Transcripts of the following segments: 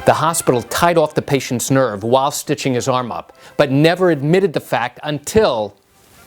The hospital tied off the patient's nerve while stitching his arm up, but never admitted the fact until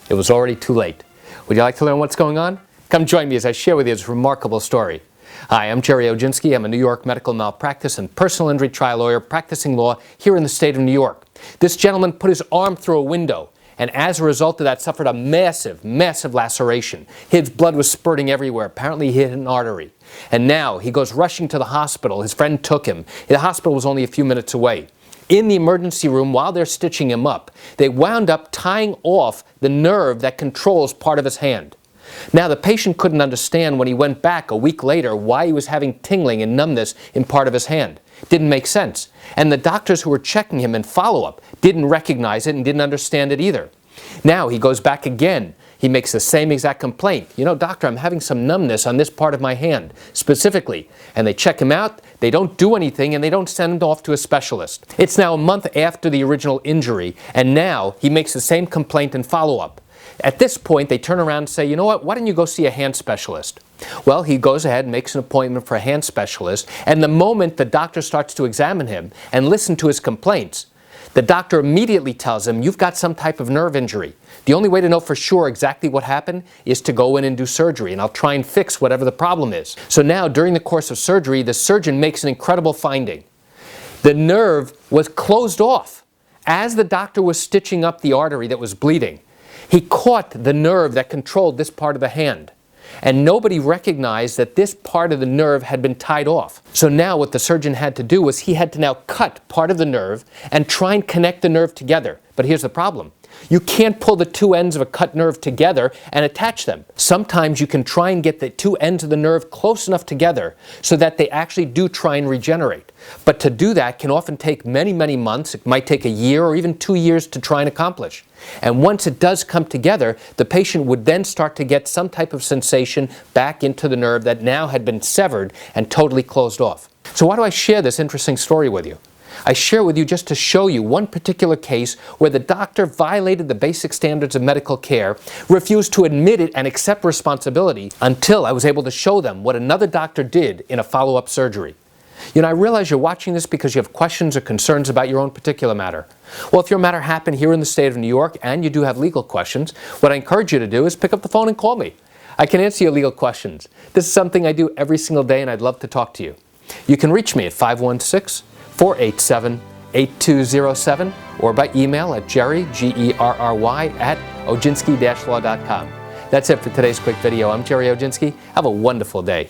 it was already too late. Would you like to learn what's going on? Come join me as I share with you this remarkable story. Hi, I'm Gerry Oginski. I'm a New York medical malpractice and personal injury trial lawyer practicing law here in the state of New York. This gentleman put his arm through a window, and as a result of that suffered a massive laceration. His blood was spurting everywhere. Apparently he hit an artery. And now he goes rushing to the hospital. His friend took him. The hospital was only a few minutes away. In the emergency room, while they're stitching him up, they wound up tying off the nerve that controls part of his hand. Now, the patient couldn't understand when he went back a week later why he was having tingling and numbness in part of his hand. It didn't make sense. And the doctors who were checking him in follow-up didn't recognize it and didn't understand it either. Now he goes back again. He makes the same exact complaint. You know, doctor, I'm having some numbness on this part of my hand, specifically. And they check him out, they don't do anything, and they don't send him off to a specialist. It's now a month after the original injury, and now he makes the same complaint in follow-up. At this point, they turn around and say, you know what, why don't you go see a hand specialist? Well, he goes ahead and makes an appointment for a hand specialist, and the moment the doctor starts to examine him and listen to his complaints, the doctor immediately tells him, you've got some type of nerve injury. The only way to know for sure exactly what happened is to go in and do surgery, and I'll try and fix whatever the problem is. So now, during the course of surgery, the surgeon makes an incredible finding. The nerve was closed off. As the doctor was stitching up the artery that was bleeding, he caught the nerve that controlled this part of the hand. And nobody recognized that this part of the nerve had been tied off. So now what the surgeon had to do was he had to now cut part of the nerve and try and connect the nerve together. But here's the problem. You can't pull the two ends of a cut nerve together and attach them. Sometimes you can try and get the two ends of the nerve close enough together so that they actually do try and regenerate. But to do that can often take many months. It might take a year or even 2 years to try and accomplish. And once it does come together, the patient would then start to get some type of sensation back into the nerve that now had been severed and totally closed off. So why do I share this interesting story with you? I share with you just to show you one particular case where the doctor violated the basic standards of medical care, refused to admit it and accept responsibility until I was able to show them what another doctor did in a follow-up surgery. You know, I realize you're watching this because you have questions or concerns about your own particular matter. Well, if your matter happened here in the state of New York and you do have legal questions, what I encourage you to do is pick up the phone and call me. I can answer your legal questions. This is something I do every single day and I'd love to talk to you. You can reach me at 516-487-8207 or by email at Gerry, Gerry, at oginski-law.com. That's it for today's quick video. I'm Gerry Oginski. Have a wonderful day.